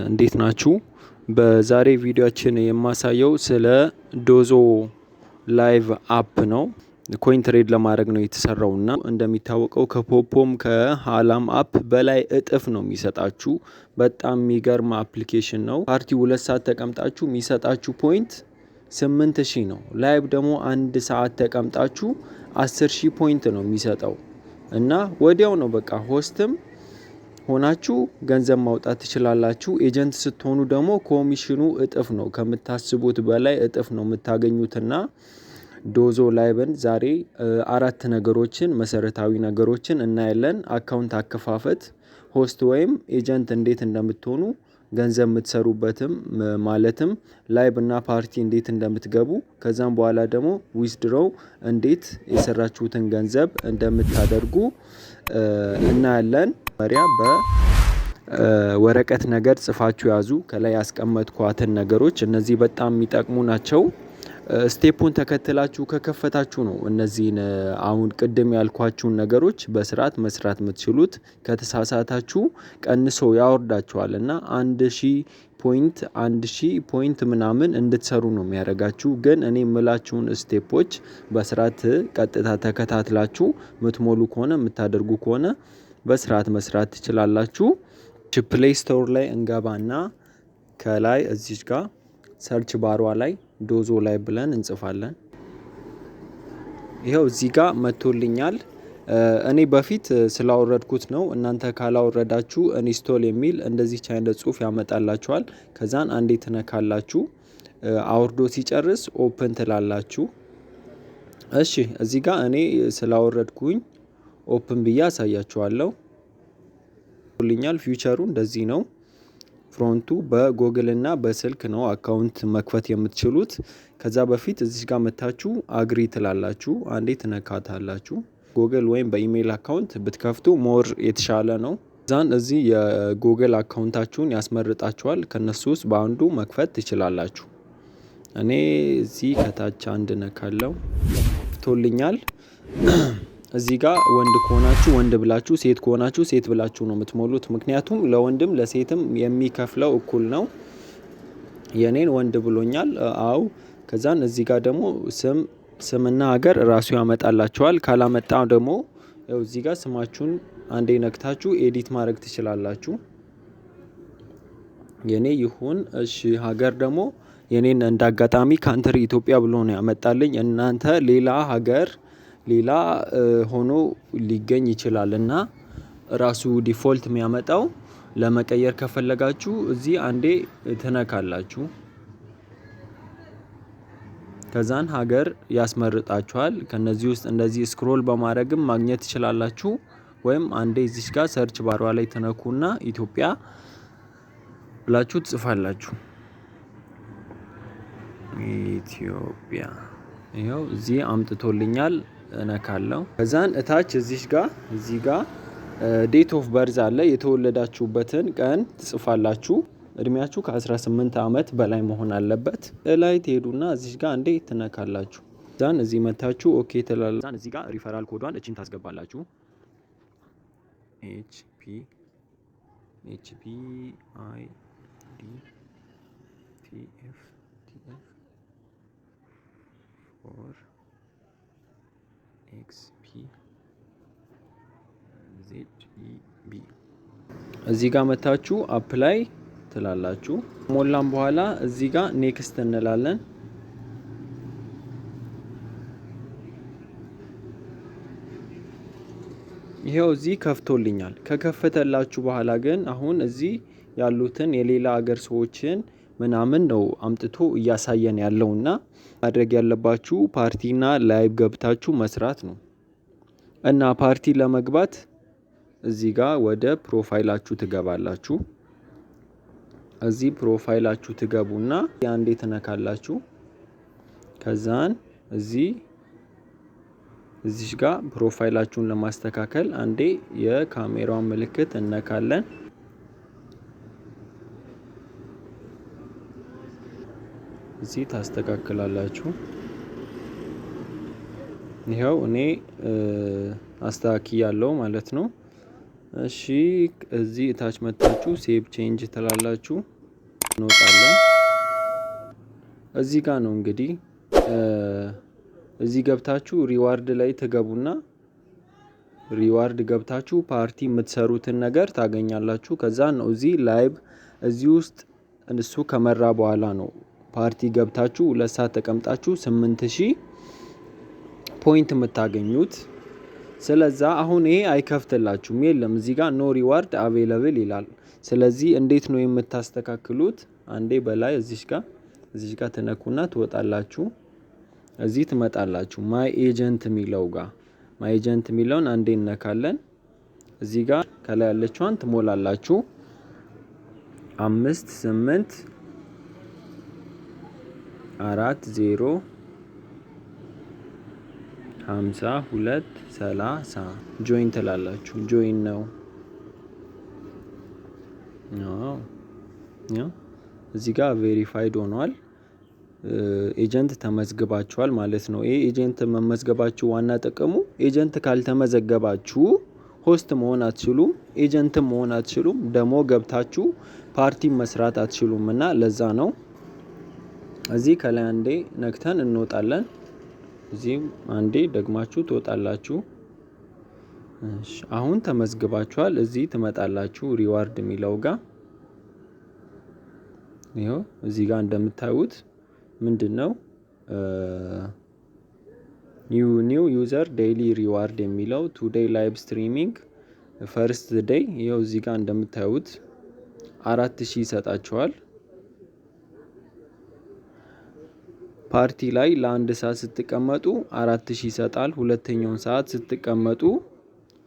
እንዴት ናችሁ? በዛሬ ቪዲዮአችን የማሳየው ስለ ዶዞ ላይቭ አፕ ነው። ኮይን ትሬድ ለማድረግ ነው የተሰራውና እንደሚታወቀው ከፖፖም ከሃላም አፕ በላይ እጥፍ ነው የሚሰጣችሁ። በጣም የሚገርም አፕሊኬሽን ነው። ፓርቲ 2 ሰዓት ተቀምጣችሁ የሚሰጣችሁ ፖይንት 8000 ነው። ላይቭ ደግሞ 1 ሰዓት ተቀምጣችሁ 10000 ፖይንት ነው የሚሰጠው እና ወዲያው ነው በቃ ሆስትም ሆናችሁ ገንዘብ ማውጣት ትችላላችሁ። ኤጀንት ስትሆኑ ደግሞ ኮሚሽኑ እጥፍ ነው፣ ከምታስቡት በላይ እጥፍ ነው የምታገኙትና ዶዞ ላይቭን ዛሬ 4 ነገሮችን መሰረታዊ ነገሮችን እናያለን። አካውንት አከፋፈት፣ ሆስት ወይም ኤጀንት እንዴት እንደምትሆኑ፣ ገንዘብ የምትሰሩበትም ማለትም ላይቭ እና ፓርቲ እንዴት እንደምትገቡ፣ ከዛም በኋላ ደግሞ ዊዝድሮው እንዴት የሰራችሁትን ገንዘብ እንደምታደርጉ እናያለን። መሪያ በወረቀት ነገር ጽፋችሁ ያዙ። ከላይ ያስቀመጥኳትን ነገሮች እነዚህ በጣም የሚጠቅሙ ናቸው። ስቴፑን ተከትላችሁ ከከፈታችሁ ነው እነዚህን አሁን ቅድም ያልኳችሁን ነገሮች በስርዓት መስራት የምትችሉት። ከተሳሳታችሁ ቀንሶ ያወርዳችኋል እና 1000 ፖይንት ምናምን እንድትሰሩ ነው የሚያደርጋችሁ። ግን እኔ የምላችሁን ስቴፖች በስርዓት ቀጥታ ተከታትላችሁ የምትሞሉ ከሆነ የምታደርጉ ከሆነ በስርዓት መስራት ትችላላችሁ። ፕሌይ ስቶር ላይ እንገባና ከላይ እዚች ጋር ሰርች ባሯ ላይ ዶዞ ላይ ብለን እንጽፋለን። ይኸው እዚህ ጋር መጥቶልኛል። እኔ በፊት ስላወረድኩት ነው። እናንተ ካላወረዳችሁ ኢንስቶል የሚል እንደዚህ አይነት ጽሁፍ ያመጣላችኋል። ከዛን አንዴ ትነካላችሁ። አውርዶ ሲጨርስ ኦፕን ትላላችሁ። እሺ እዚህ ጋር እኔ ስላወረድኩኝ ኦፕን ብዬ አሳያችኋለሁ። ልኛል ፊውቸሩ እንደዚህ ነው። ፍሮንቱ በጎግል እና በስልክ ነው አካውንት መክፈት የምትችሉት። ከዛ በፊት እዚህ ጋር መታችሁ አግሪ ትላላችሁ። አንዴ ትነካታላችሁ። ጎግል ወይም በኢሜይል አካውንት ብትከፍቱ ሞር የተሻለ ነው። ዛን እዚህ የጎግል አካውንታችሁን ያስመርጣችኋል። ከነሱ ውስጥ በአንዱ መክፈት ትችላላችሁ። እኔ እዚህ ከታች አንድ ነካለው ፍቶልኛል። እዚህ ጋር ወንድ ከሆናችሁ ወንድ ብላችሁ፣ ሴት ከሆናችሁ ሴት ብላችሁ ነው የምትሞሉት። ምክንያቱም ለወንድም ለሴትም የሚከፍለው እኩል ነው። የኔን ወንድ ብሎኛል። አው ከዛን እዚህ ጋር ደግሞ ስምና ሀገር ራሱ ያመጣላችኋል። ካላመጣ ደግሞ ያው እዚህ ጋር ስማችሁን አንዴ ነክታችሁ ኤዲት ማድረግ ትችላላችሁ። የኔ ይሁን። እሺ ሀገር ደግሞ የኔን እንዳጋጣሚ ካንትሪ ኢትዮጵያ ብሎ ነው ያመጣልኝ። እናንተ ሌላ ሀገር ሌላ ሆኖ ሊገኝ ይችላል እና ራሱ ዲፎልት የሚያመጣው ለመቀየር ከፈለጋችሁ እዚህ አንዴ ትነካላችሁ። ከዛን ሀገር ያስመርጣችኋል። ከነዚህ ውስጥ እንደዚህ ስክሮል በማድረግም ማግኘት ትችላላችሁ። ወይም አንዴ እዚህ ጋር ሰርች ባሯ ላይ ተነኩና ኢትዮጵያ ብላችሁ ትጽፋላችሁ። ኢትዮጵያ ይኸው እዚህ አምጥቶልኛል። እነካለው። ከዛን እታች እዚህ ጋር ዴት ኦፍ በርዝ አለ። የተወለዳችሁበትን ቀን ትጽፋላችሁ። እድሜያችሁ ከ18 ዓመት በላይ መሆን አለበት። ላይ ትሄዱና እዚህ ጋር አንዴ ትነካላችሁ። ዛን እዚህ መታችሁ ኦኬ ትላላችሁ። ዛን እዚህ ጋር ሪፈራል ኮዷን እቺን ታስገባላችሁ። እዚህ ጋር መታችሁ አፕላይ ትላላችሁ። ሞላም በኋላ እዚህ ጋር ኔክስት እንላለን። ይሄው እዚህ ከፍቶልኛል። ከከፈተላችሁ በኋላ ግን አሁን እዚህ ያሉትን የሌላ ሀገር ሰዎችን ምናምን ነው አምጥቶ እያሳየን ያለውና ማድረግ ያለባችሁ ፓርቲና ላይቭ ገብታችሁ መስራት ነው። እና ፓርቲ ለመግባት እዚህ ጋር ወደ ፕሮፋይላችሁ ትገባላችሁ። እዚህ ፕሮፋይላችሁ ትገቡና አንዴ ትነካላችሁ። ከዛን እዚህ ጋር ፕሮፋይላችሁን ለማስተካከል አንዴ የካሜራውን ምልክት እነካለን። እዚህ ታስተካክላላችሁ። ይኸው እኔ አስተካክያለሁ ማለት ነው። እሺ እዚህ እታች መታችሁ ሴቭ ቼንጅ ትላላችሁ። እንወጣለን። እዚህ ጋር ነው እንግዲህ እዚህ ገብታችሁ ሪዋርድ ላይ ትገቡና ሪዋርድ ገብታችሁ ፓርቲ የምትሰሩትን ነገር ታገኛላችሁ። ከዛ ነው እዚህ ላይቭ እዚህ ውስጥ እሱ ከመራ በኋላ ነው ፓርቲ ገብታችሁ 2 ሰዓት ተቀምጣችሁ 8000 ፖይንት የምታገኙት። ስለዛ አሁን ይሄ አይከፍትላችሁም፣ የለም እዚህ ጋር ኖ ሪዋርድ አቬለብል ይላል። ስለዚህ እንዴት ነው የምታስተካክሉት? አንዴ በላይ እዚህ ጋር ትነኩና ትወጣላችሁ። እዚህ ትመጣላችሁ ማይ ኤጀንት የሚለው ጋር ማይ ኤጀንት የሚለውን አንዴ እነካለን። እዚህ ጋር ከላይ ያለችዋን ትሞላላችሁ 5 8 4 0 52 30 ጆይን ትላላችሁ። ጆይን ነው እዚህ ጋር ቬሪፋይድ ሆኗል። ኤጀንት ተመዝግባችኋል ማለት ነው። ይሄ ኤጀንት መመዝገባችሁ ዋና ጥቅሙ ኤጀንት ካልተመዘገባችሁ ሆስት መሆን አትችሉም፣ ኤጀንትም መሆን አትችሉም፣ ደሞ ገብታችሁ ፓርቲ መስራት አትችሉም እና ለዛ ነው። እዚህ ከላይ አንዴ ነክተን እንወጣለን። እዚህም አንዴ ደግማችሁ ትወጣላችሁ። አሁን ተመዝግባችኋል። እዚህ ትመጣላችሁ ሪዋርድ የሚለው ጋር ይኸው እዚህ ጋር እንደምታዩት ምንድነው ኒው ዩዘር ዴይሊ ሪዋርድ የሚለው ቱዴይ ላይቭ ስትሪሚንግ ፈርስት ዴይ ይኸው እዚህ ጋር እንደምታዩት 4000 ይሰጣችኋል። ፓርቲ ላይ ለአንድ ሰዓት ስትቀመጡ 4000 ይሰጣል። ሁለተኛውን ሰዓት ስትቀመጡ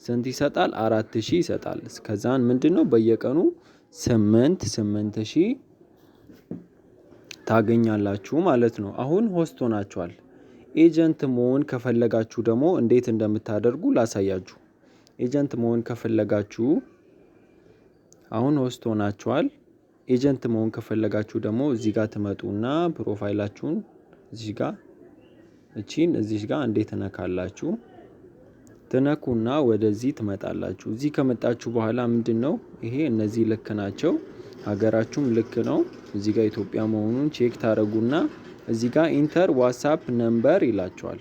ስንት ይሰጣል? 4000 ይሰጣል። ከዛን ምንድነው በየቀኑ 8000 ታገኛላችሁ ማለት ነው። አሁን ሆስት ሆናችኋል። ኤጀንት መሆን ከፈለጋችሁ ደግሞ እንዴት እንደምታደርጉ ላሳያችሁ። ኤጀንት መሆን ከፈለጋችሁ አሁን ሆስት ሆናችኋል። ኤጀንት መሆን ከፈለጋችሁ ደግሞ እዚህ ጋር ትመጡና ፕሮፋይላችሁን እዚህ ጋር እዚህ ጋር እንዴት ተነካላችሁ ትነኩና ወደዚህ ትመጣላችሁ። እዚህ ከመጣችሁ በኋላ ምንድነው ይሄ እነዚህ ልክ ናቸው፣ ሀገራችሁም ልክ ነው። እዚህ ጋር ኢትዮጵያ መሆኑን ቼክ ታረጉና እዚህ ጋር ኢንተር ዋትስአፕ ነምበር ይላችኋል።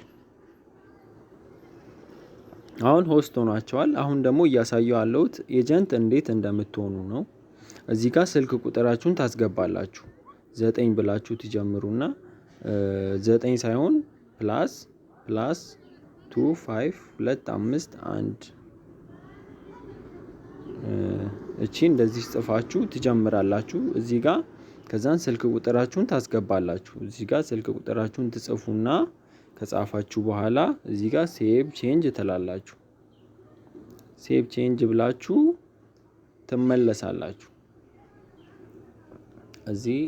አሁን ሆስት ሆናችኋል። አሁን ደግሞ እያሳየው ያለሁት ኤጀንት እንዴት እንደምትሆኑ ነው። እዚህ ጋር ስልክ ቁጥራችሁን ታስገባላችሁ። 9 ብላችሁ ትጀምሩና 9 ሳይሆን ፕላስ 2 5 2 5 1 እቺ እንደዚህ ጽፋችሁ ትጀምራላችሁ። እዚህ ጋር ከዛን ስልክ ቁጥራችሁን ታስገባላችሁ። እዚህ ጋር ስልክ ቁጥራችሁን ትጽፉና ከጻፋችሁ በኋላ እዚህ ጋር ሴቭ ቼንጅ ትላላችሁ። ሴቭ ቼንጅ ብላችሁ ትመለሳላችሁ። እዚህ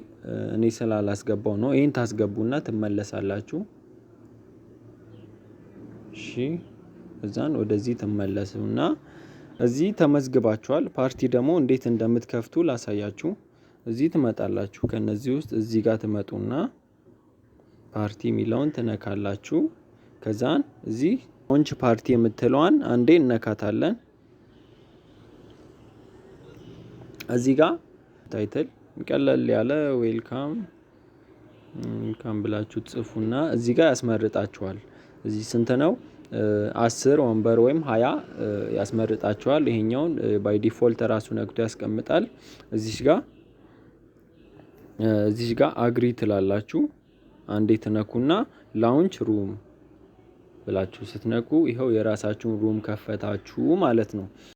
እኔ ስላላስገባው ነው። ይሄን ታስገቡና ትመለሳላችሁ። እሺ እዛን ወደዚህ ትመለሱና እዚህ ተመዝግባችኋል። ፓርቲ ደግሞ እንዴት እንደምትከፍቱ ላሳያችሁ። እዚህ ትመጣላችሁ። ከነዚህ ውስጥ እዚህ ጋር ትመጡና ፓርቲ የሚለውን ትነካላችሁ። ከዛን እዚህ ሎንች ፓርቲ የምትለዋን አንዴ እነካታለን። እዚህ ጋር ታይትል ቀለል ያለ ዌልካም ብላችሁ ጽፉና እዚህ ጋር ያስመርጣችኋል። እዚህ ስንት ነው? 10 ወንበር ወይም 20 ያስመርጣችኋል። ይሄኛውን ባይ ዲፎልት ራሱ ነክቶ ያስቀምጣል። እዚህ ጋር አግሪ ትላላችሁ። አንዴ ትነኩና ላውንች ሩም ብላችሁ ስትነኩ ይኸው የራሳችሁን ሩም ከፈታችሁ ማለት ነው።